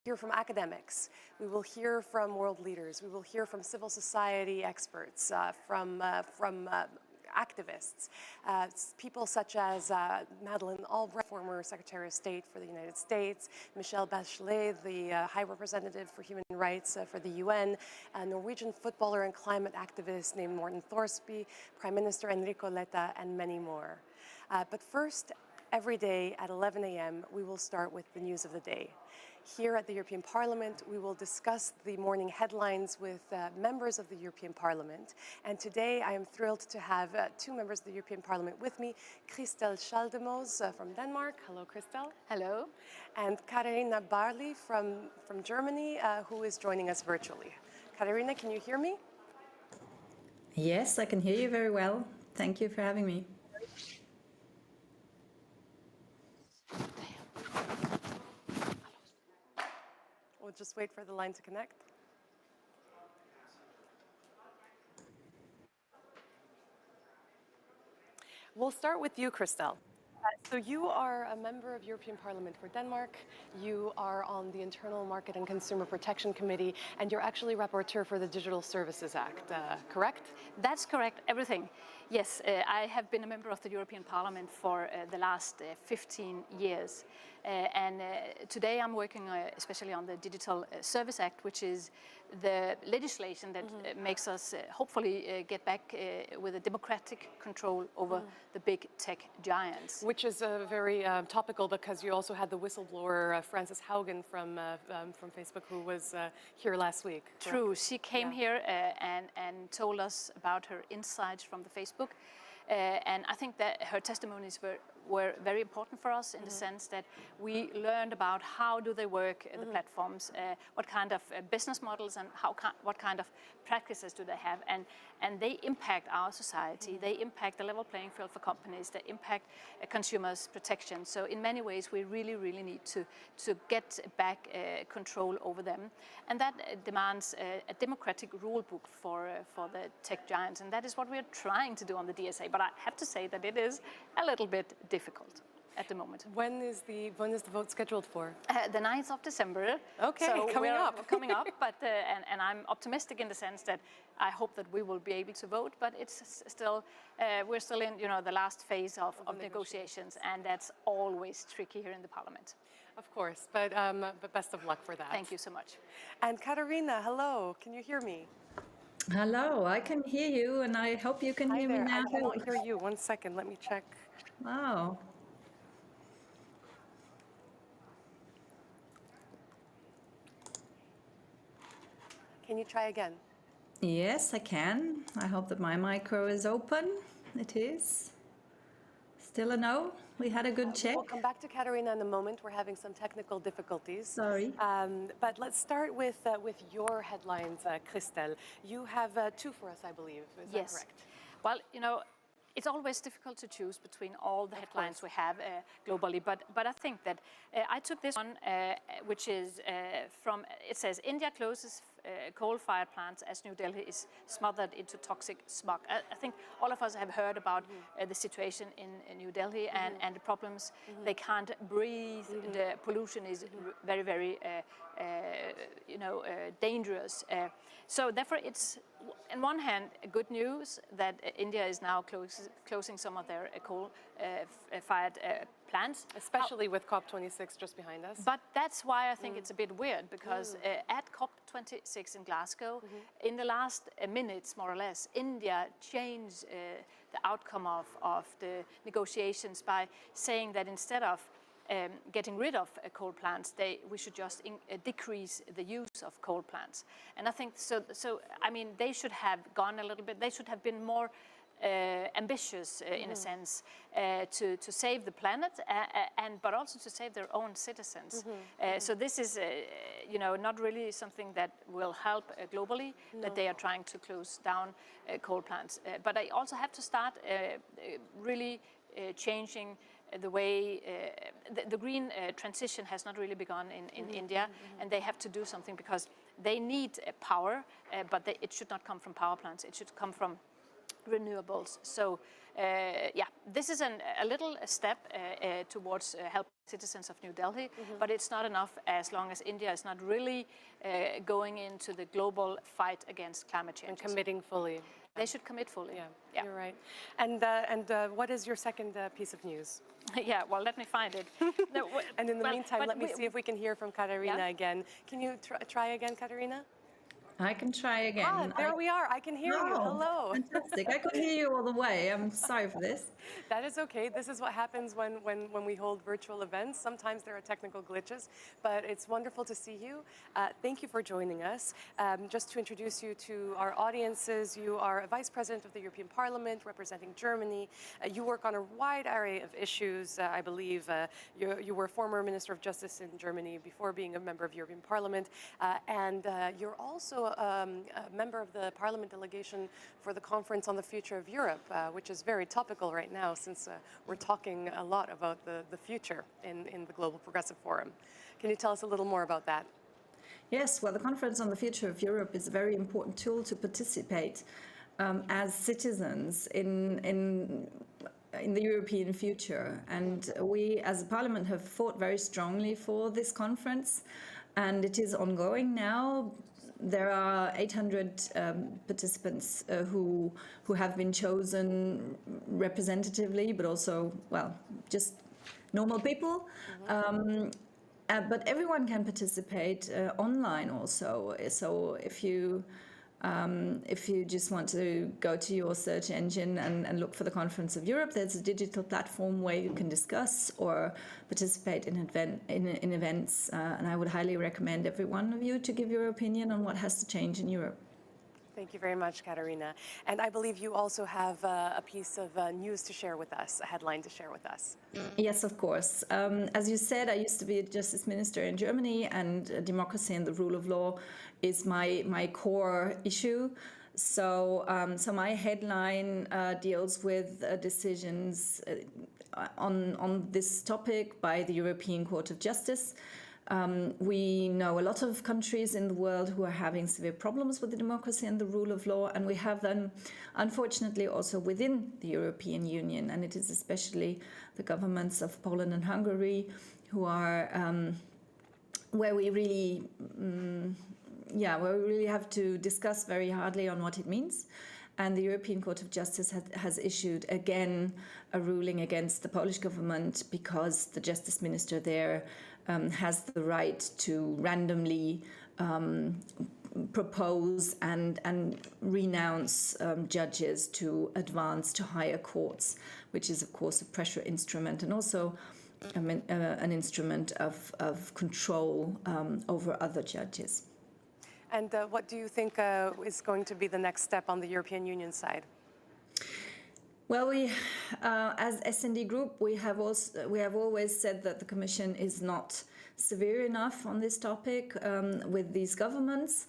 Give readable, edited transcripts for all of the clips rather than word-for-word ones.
hear from academics, we will hear from world leaders, we will hear from civil society experts, from activists, people such as Madeleine Albright, former Secretary of State for the United States, Michelle Bachelet, the High Representative for Human Rights for the UN, a Norwegian footballer and climate activist named Morten Thorsby, Prime Minister Enrico Letta, and many more. But first, every day at 11 a.m., we will start with the news of the day. Here at the European Parliament, we will discuss the morning headlines with members of the European Parliament. And today, I am thrilled to have two members of the European Parliament with me, Christel Schaldemose from Denmark. Hello, Christel. Hello. And Katharina Barley from Germany, who is joining us virtually. Katharina, can you hear me? Yes, I can hear you very well. Thank you for having me. We'll just wait for the line to connect. We'll start with you, Christel. So you are a member of European Parliament for Denmark. You are on the Internal Market and Consumer Protection Committee, and you're actually rapporteur for the Digital Services Act, correct? That's correct, everything. Yes, I have been a member of the European Parliament for the last 15 years. And today I'm working especially on the Digital Service Act, which is the legislation that makes us hopefully get back with a democratic control over the big tech giants. Which is very topical because you also had the whistleblower Frances Haugen from Facebook who was here last week. Correct? True, she came here and told us about her insights from the Facebook. And I think that her testimonies were very important for us in the sense that we learned about how do they work, the platforms, what kind of business models and what kind of practices do they have. And they impact our society, they impact the level playing field for companies, they impact consumers' protection. So in many ways we really, really need to get back control over them. And that demands a democratic rule book for the tech giants. And that is what we are trying to do on the DSA. But I have to say that it is a little bit difficult at the moment. When is the vote scheduled for? The 9th of December. Okay, so coming up. But and I'm optimistic in the sense that I hope that we will be able to vote. But it's still we're still in the last phase of negotiations, and that's always tricky here in the Parliament. Of course, but best of luck for that. Thank you so much. And Katharina, hello. Can you hear me? Hello, I can hear you, and I hope you can hear me now. I cannot hear you. 1 second, let me check. Oh. Can you try again? Yes, I can. I hope that my micro is open. It is. Still a no? We had a good check. We'll come back to Katharina in a moment. We're having some technical difficulties. Sorry. But let's start with your headlines, Christel. You have two for us, I believe. Is that correct? Well, it's always difficult to choose between all the headlines we have globally, but I think that I took this one, which is it says, India closes coal-fired plants as New Delhi is smothered into toxic smog. I think all of us have heard about the situation in New Delhi and the problems. They can't breathe, the pollution is very, very dangerous. So therefore it's, on one hand, good news that India is now closing some of their coal-fired plants. Especially with COP26 just behind us. But that's why I think it's a bit weird, because at COP26 in Glasgow, in the last minutes, more or less, India changed the outcome of the negotiations by saying that instead of getting rid of coal plants, we should just decrease the use of coal plants. And I think so. I mean, they should have gone a little bit. They should have been more ambitious in a sense to save the planet, but also to save their own citizens. So this is, not really something that will help globally. That they are trying to close down coal plants. But I also have to start really changing the way the green transition has not really begun in India, and they have to do something because they need power, but it should not come from power plants. It should come from renewables. So yeah, this is a little step towards helping citizens of New Delhi, but it's not enough as long as India is not really going into the global fight against climate change. And committing fully. They should commit fully. Yeah, you're right. And what is your second piece of news? Yeah, well, let me find it. No, And in the meantime, let me see if we can hear from Katarina again. Can you try again, Katarina? I can try again. Ah, there we are. I can hear you. Hello. Fantastic. I could hear you all the way. I'm sorry for this. That is okay. This is what happens when we hold virtual events. Sometimes there are technical glitches, but it's wonderful to see you. Thank you for joining us. Just to introduce you to our audiences, you are a Vice President of the European Parliament representing Germany. You work on a wide array of issues, I believe. You were former Minister of Justice in Germany before being a member of European Parliament. And you're also a member of the Parliament delegation for the Conference on the Future of Europe, which is very topical right now since we're talking a lot about the future in the Global Progressive Forum. Can you tell us a little more about that? Yes, well, the Conference on the Future of Europe is a very important tool to participate as citizens in the European future. And we, as a Parliament, have fought very strongly for this conference, and it is ongoing now. There are 800 participants who have been chosen representatively, but also, well, just normal people. But everyone can participate online also. So if you just want to go to your search engine and look for the Conference of Europe, there's a digital platform where you can discuss or participate in events. And I would highly recommend every one of you to give your opinion on what has to change in Europe. Thank you very much, Katarina. And I believe you also have a piece of news to share with us, a headline to share with us. Yes, of course. As you said, I used to be a justice minister in Germany, and democracy and the rule of law is my core issue. So my headline deals with decisions on this topic by the European Court of Justice. We know a lot of countries in the world who are having severe problems with the democracy and the rule of law, and we have them, unfortunately, also within the European Union, and it is especially the governments of Poland and Hungary who are where we really have to discuss very hardly on what it means. And the European Court of Justice has issued again a ruling against the Polish government because the justice minister there has the right to randomly propose and renounce judges to advance to higher courts, which is of course a pressure instrument and also an instrument of control over other judges. And what do you think is going to be the next step on the European Union side? Well, we, as S&D Group, we have always said that the Commission is not severe enough on this topic with these governments.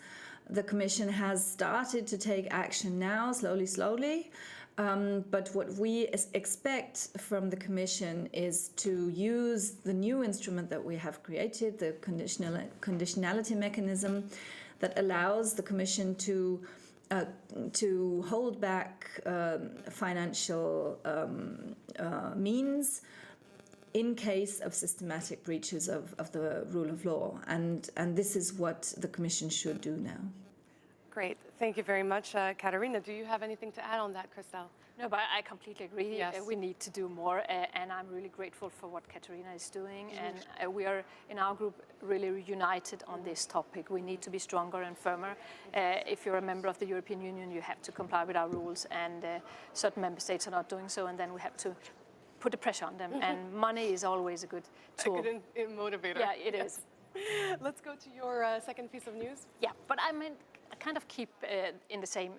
The Commission has started to take action now, slowly. But what we expect from the Commission is to use the new instrument that we have created, the conditionality mechanism, that allows the Commission to hold back financial means in case of systematic breaches of the rule of law. And this is what the Commission should do now. Great. Thank you very much. Katarina, do you have anything to add on that, Christelle? No, but I completely agree. Yes. We need to do more, and I'm really grateful for what Katarina is doing. And we are, in our group, really united on this topic. We need to be stronger and firmer. If you're a member of the European Union, you have to comply with our rules, and certain member states are not doing so, and then we have to put the pressure on them. And money is always a good tool. A good motivator. Yeah, it is. Let's go to your second piece of news. Yeah, but I mean, kind of keep in the same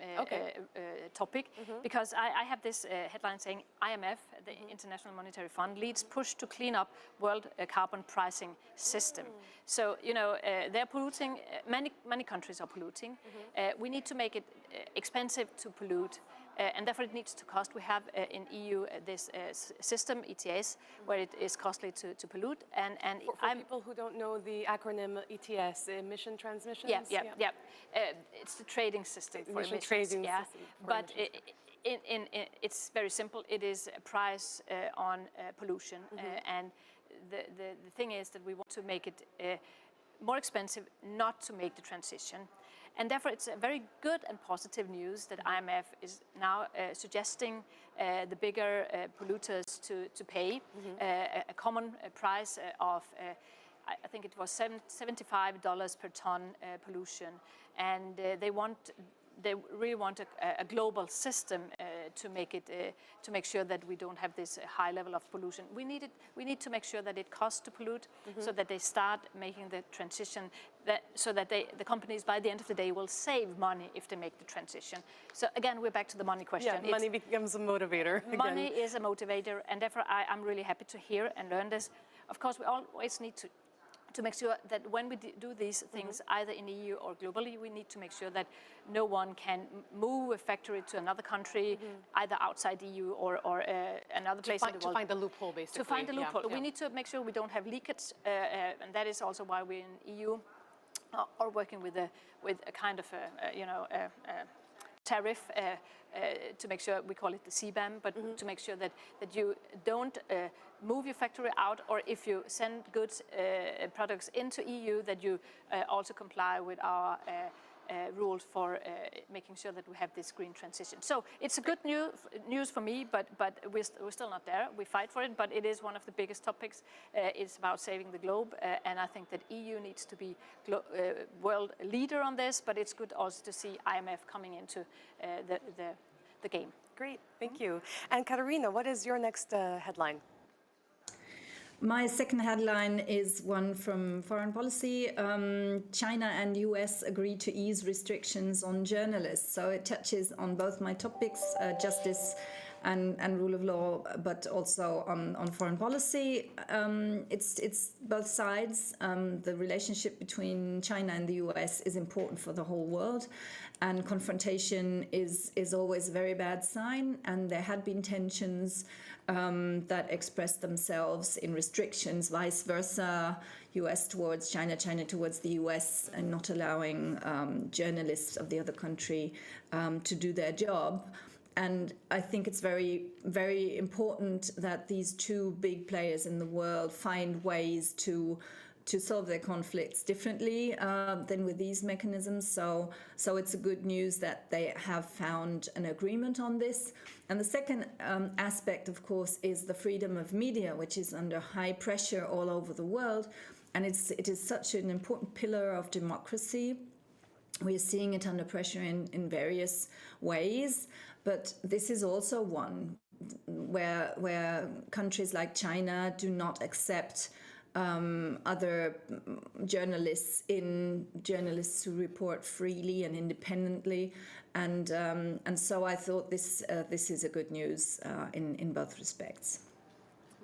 topic, because I have this headline saying IMF, the International Monetary Fund, leads push to clean up world carbon pricing system. So, you know, they're polluting, many countries are polluting. We need to make it expensive to pollute. And therefore it needs to cost. We have in EU this system, ETS, where it is costly to pollute. And for people who don't know the acronym ETS, emission transmissions? Yeah. It's the trading system for emissions. Trading system for but it's very simple. It is a price on pollution, and the thing is that we want to make it more expensive not to make the transition. And therefore, it's a very good and positive news that IMF is now suggesting the bigger polluters to pay a common price of, I think it was $75 per ton pollution. And they really want a global system to make sure that we don't have this high level of pollution. We need to make sure that it costs to pollute, so that they start making the transition, so that the companies by the end of the day will save money if they make the transition. So again, we're back to the money question. Yeah, money becomes a motivator. Money is a motivator, and therefore I'm really happy to hear and learn this. Of course, we always need to make sure that when we do these things, either in the EU or globally, we need to make sure that no one can move a factory to another country, either outside the EU or another place in the world. To find a loophole, basically. To find a loophole. Yeah. We need to make sure we don't have leakage, and that is also why we in EU are working with a kind of a tariff to make sure, we call it the CBAM, but to make sure that you don't move your factory out, or if you send goods, products into EU, that you also comply with our rules for making sure that we have this green transition. So it's a good news for me, but we're still not there. We fight for it, but it is one of the biggest topics. It's about saving the globe, and I think that EU needs to be world leader on this, but it's good also to see IMF coming into the game. Great, thank you. And Katarina, what is your next headline? My second headline is one from foreign policy. China and US agreed to ease restrictions on journalists. So it touches on both my topics, justice and rule of law, but also on foreign policy. It's both sides. The relationship between China and the US is important for the whole world, and confrontation is always a very bad sign. And there had been tensions that expressed themselves in restrictions, vice versa, US towards China, China towards the US, and not allowing journalists of the other country to do their job. And I think it's very, very important that these two big players in the world find ways to solve their conflicts differently than with these mechanisms. So it's a good news that they have found an agreement on this. And the second aspect, of course, is the freedom of media, which is under high pressure all over the world. And it is such an important pillar of democracy. We're seeing it under pressure in various ways. But this is also one where countries like China do not accept other journalists who report freely and independently, and so I thought this is a good news in both respects.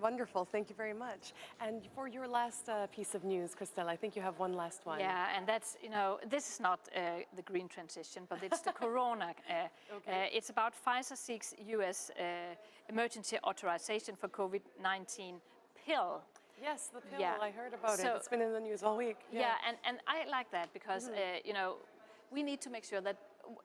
Wonderful, thank you very much. And for your last piece of news, Christelle, I think you have one last one. Yeah, and that's, this is not the green transition, but it's the corona. Okay. It's about Pfizer seeks US emergency authorization for COVID-19 pill. Yes, the pill, Yeah. I heard about it. So- It's been in the news all week. Yeah, and I like that because, we need to make sure that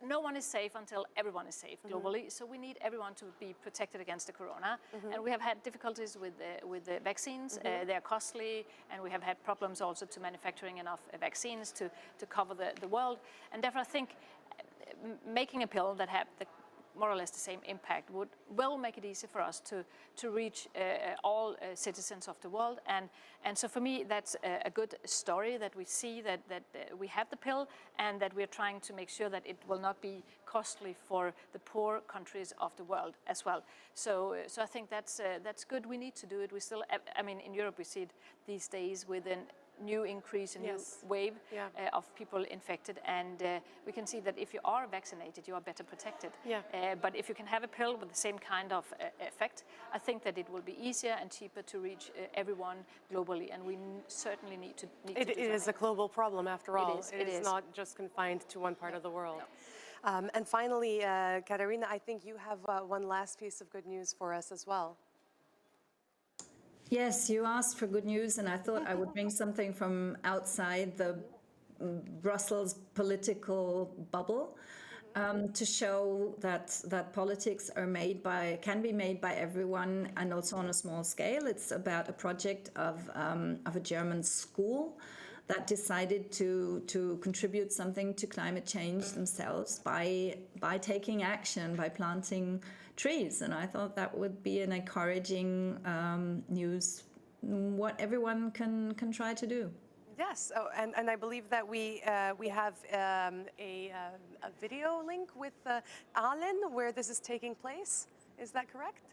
no one is safe until everyone is safe globally. So we need everyone to be protected against the corona. And we have had difficulties with the vaccines. They're costly, and we have had problems also to manufacturing enough vaccines to cover the world. And therefore, I think making a pill that have more or less the same impact will make it easy for us to reach all citizens of the world. And so for me, that's a good story that we see that we have the pill, and that we're trying to make sure that it will not be costly for the poor countries of the world as well. So I think that's good. We need to do it. We still, I mean, in Europe we see it these days with a new increase, a new wave of people infected, and we can see that if you are vaccinated, you are better protected. But if you can have a pill with the same kind of effect, I think that it will be easier and cheaper to reach everyone globally, and we certainly need to do something. It is a global problem after all. It is not just confined to one part of the world. No. And finally, Katarina, I think you have one last piece of good news for us as well. Yes, you asked for good news, and I thought I would bring something from outside the Brussels political bubble. to show that politics can be made by everyone, and also on a small scale. It's about a project of a German school that decided to contribute something to climate change themselves by taking action, by planting trees. And I thought that would be an encouraging news, what everyone can try to do. Yes, and I believe that we have a video link with Aalen where this is taking place. Is that correct?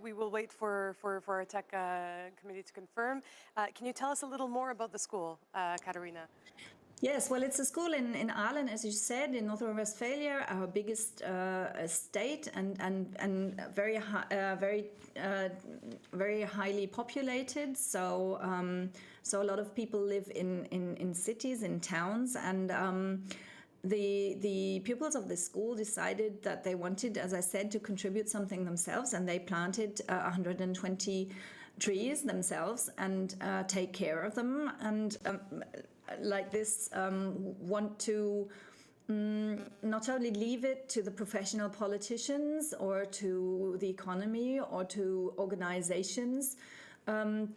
We will wait for our tech committee to confirm. Can you tell us a little more about the school, Katharina? Yes, well, it's a school in Aalen, as you said, in North Rhine-Westphalia, our biggest state, and very highly populated. So so a lot of people live in cities, in towns, and the pupils of the school decided that they wanted, as I said, to contribute something themselves, and they planted 120 trees themselves and take care of them, and like this want to not only leave it to the professional politicians or to the economy or to organizations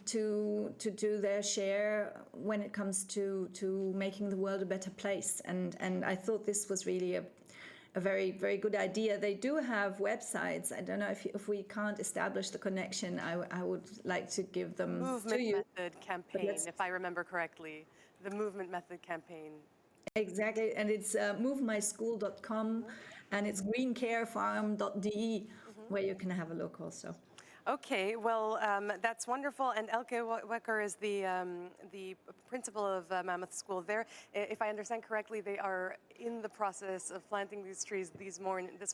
to do their share when it comes to making the world a better place. And I thought this was really a very, very good idea. They do have websites. I don't know if we can't establish the connection, I would like to give them to you. Movement Method campaign, if I remember correctly. The Movement Method campaign. Exactly, and it's movemyschool.com and it's greencarefarm.de where you can have a look also. Okay, well, that's wonderful. And Elke Wecker is the principal of Mammoth School there. If I understand correctly, they are in the process of planting these trees this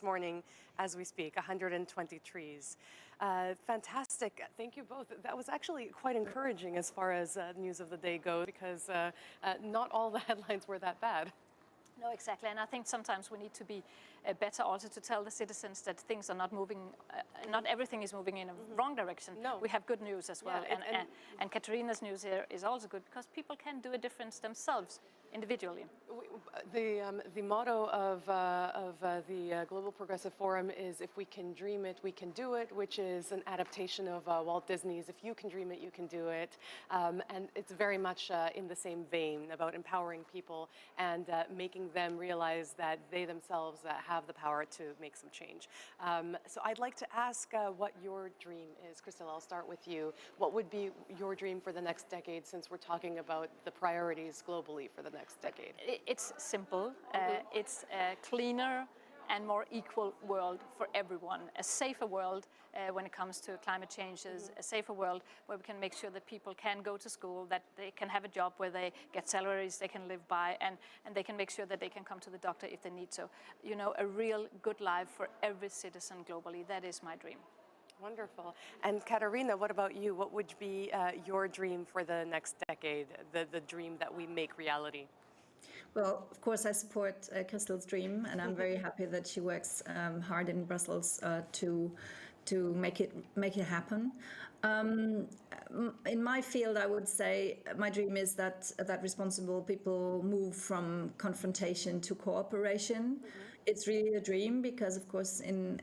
morning as we speak, 120 trees. Fantastic. Thank you both. That was actually quite encouraging as far as news of the day goes, because not all the headlines were that bad. No, exactly. And I think sometimes we need to be better also to tell the citizens that things are not moving, not everything is moving in a wrong direction. No. We have good news as well. Yeah, and Katharina's news here is also good because people can do a difference themselves individually. The motto of the Global Progressive Forum is, if we can dream it, we can do it, which is an adaptation of Walt Disney's If You Can Dream It, You Can Do It. And it's very much in the same vein about empowering people and making them realize that they themselves have the power to make some change. So I'd like to ask what your dream is. Crystal, I'll start with you. What would be your dream for the next decade, since we're talking about the priorities globally for the next decade? It's simple. It's a cleaner and more equal world for everyone. A safer world when it comes to climate changes, a safer world where we can make sure that people can go to school, that they can have a job where they get salaries they can live by, and they can make sure that they can come to the doctor if they need to. You know, a real good life for every citizen globally. That is my dream. Wonderful. And Katharina, what about you? What would be your dream for the next decade, the dream that we make reality? Well, of course, I support Crystal's dream, and I'm very happy that she works hard in Brussels to make it happen. In my field, I would say my dream is that responsible people move from confrontation to cooperation. It's really a dream because, of course, in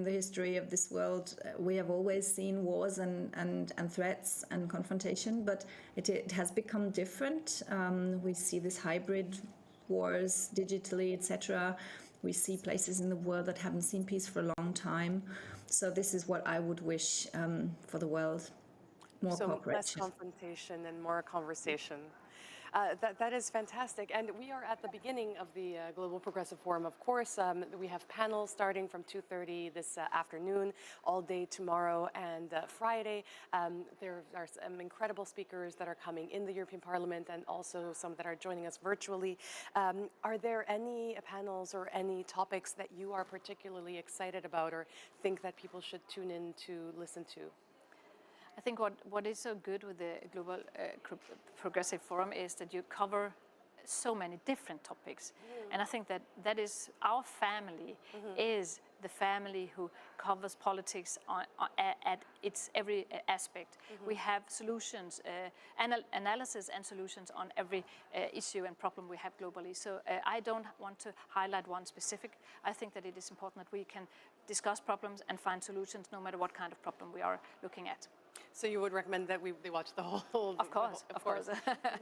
the history of this world, we have always seen wars and threats and confrontation, but it has become different. We see this hybrid wars digitally, etc. We see places in the world that haven't seen peace for a long time. So this is what I would wish for the world. More cooperation. Less confrontation and more conversation. That is fantastic. And we are at the beginning of the Global Progressive Forum, of course. We have panels starting from 2:30 this afternoon, all day tomorrow and Friday. There are some incredible speakers that are coming in the European Parliament and also some that are joining us virtually. Are there any panels or any topics that you are particularly excited about or think that people should tune in to listen to? I think what is so good with the Global Progressive Forum is that you cover so many different topics. And I think that that is our family is the family who covers politics at its every aspect. We have solutions, analysis and solutions on every issue and problem we have globally. So I don't want to highlight one specific. I think that it is important that we can discuss problems and find solutions no matter what kind of problem we are looking at. So you would recommend that they watch the whole? Of course, of course.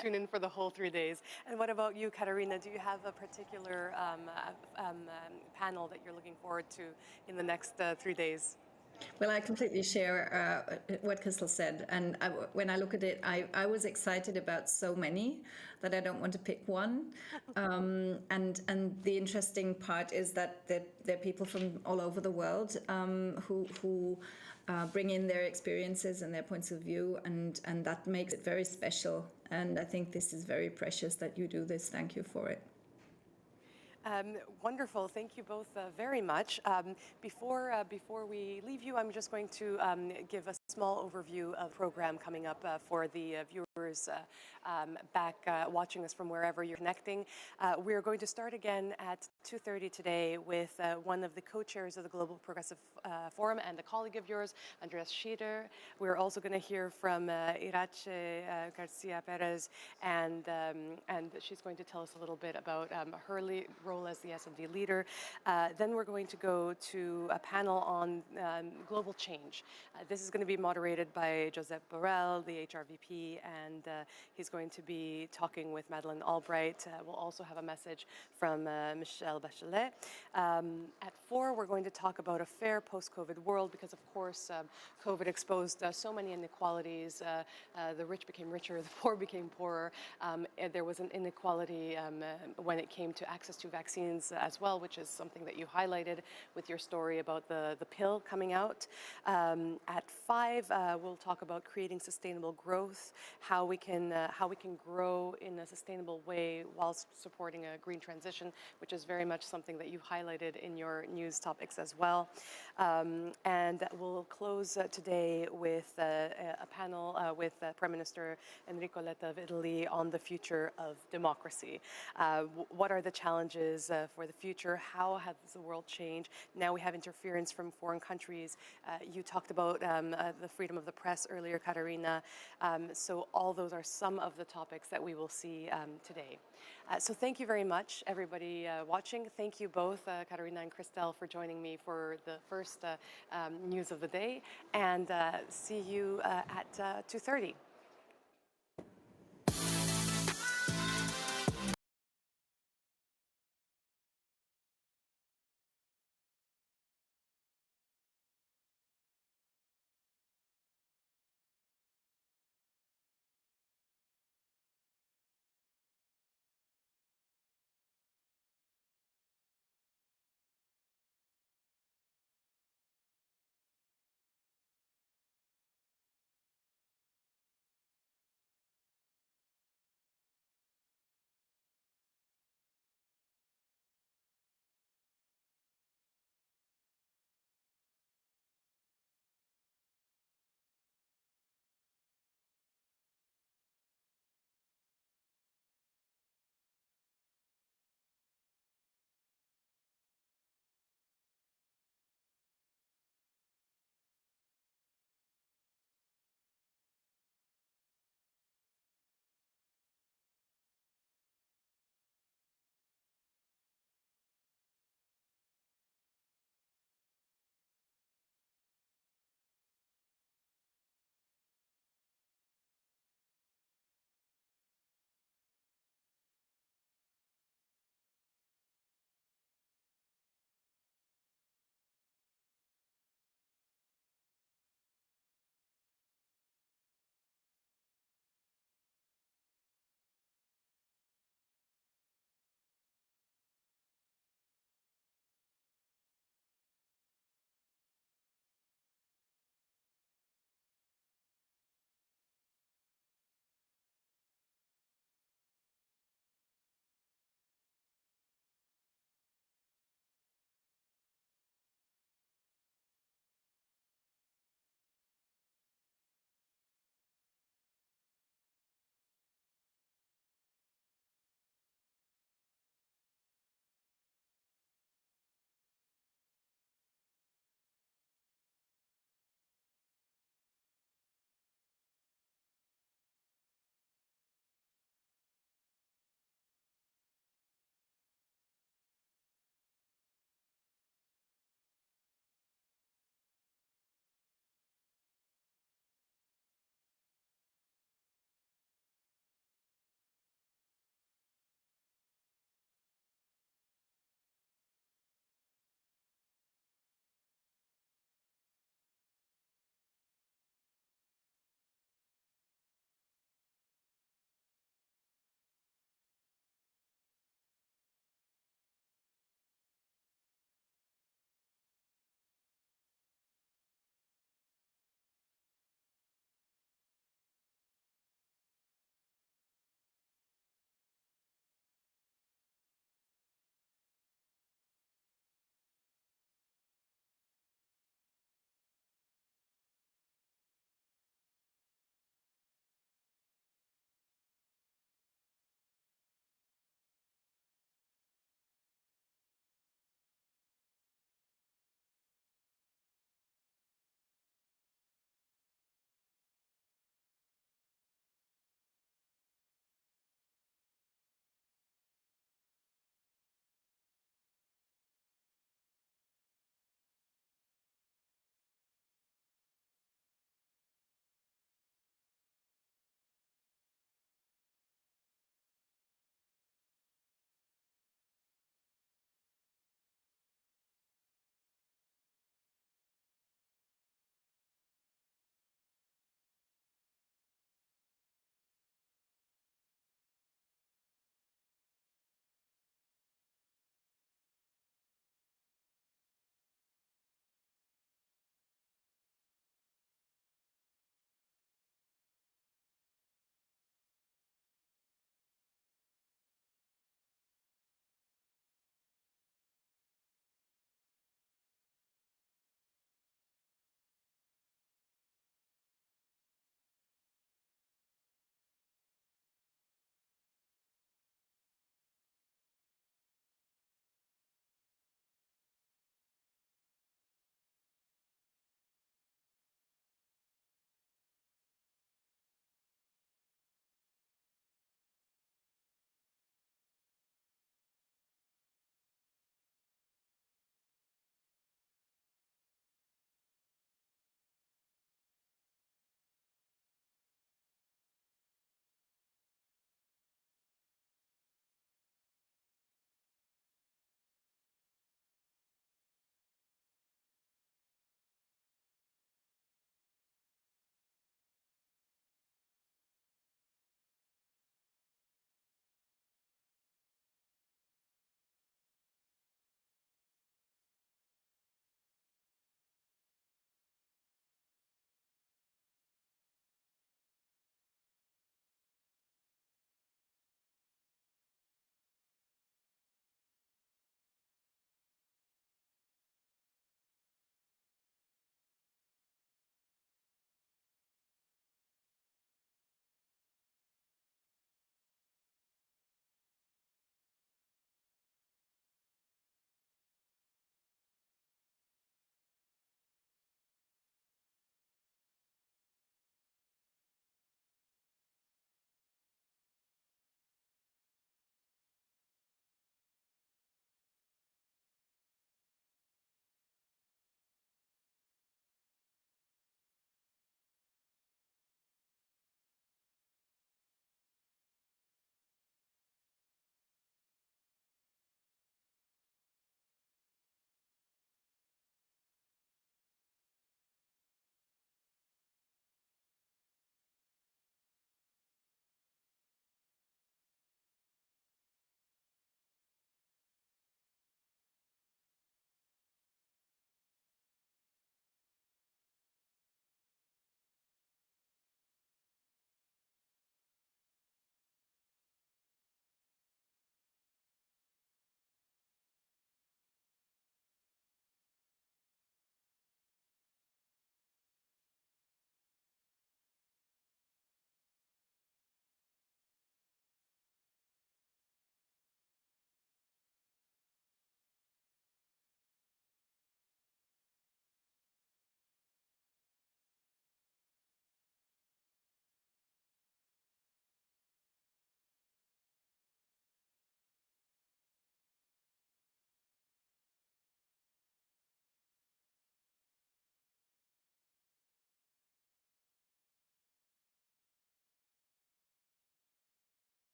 Tune in for the whole 3 days. And what about you, Katarina? Do you have a particular panel that you're looking forward to in the next 3 days? Well, I completely share what Crystal said. And when I look at it, I was excited about so many that I don't want to pick one. And the interesting part is that there are people from all over the world who bring in their experiences and their points of view, and that makes it very special. And I think this is very precious that you do this. Thank you for it. Wonderful. Thank you both very much. Before we leave you, I'm just going to give a small overview of the program coming up for the viewers back watching us from wherever you're connecting. We're going to start again at 2:30 today with one of the co-chairs of the Global Progressive Forum and a colleague of yours, Andreas Schieder. We're also going to hear from Irache Garcia Perez, and she's going to tell us a little bit about her role as the S&D leader. Then we're going to go to a panel on global change. This is going to be moderated by Josep Borrell, the HRVP, and he's going to be talking with Madeleine Albright. We'll also have a message from Michelle Bachelet. At 4, we're going to talk about a fair post-COVID world because, of course, COVID exposed so many inequalities. The rich became richer, the poor became poorer. There was an inequality when it came to access to vaccines as well, which is something that you highlighted with your story about the pill coming out. At 5, we'll talk about creating sustainable growth, how we can grow in a sustainable way whilst supporting a green transition, which is very much something that you highlighted in your news topics as well. And we'll close today with a panel with Prime Minister Enrico Letta of Italy on the future of democracy. What are the challenges for the future? How has the world changed? Now we have interference from foreign countries. You talked about the freedom of the press earlier, Katarina. So all those are some of the topics that we will see today. So thank you very much, everybody watching. Thank you both, Katarina and Christelle, for joining me for the first news of the day. And see you at 2:30.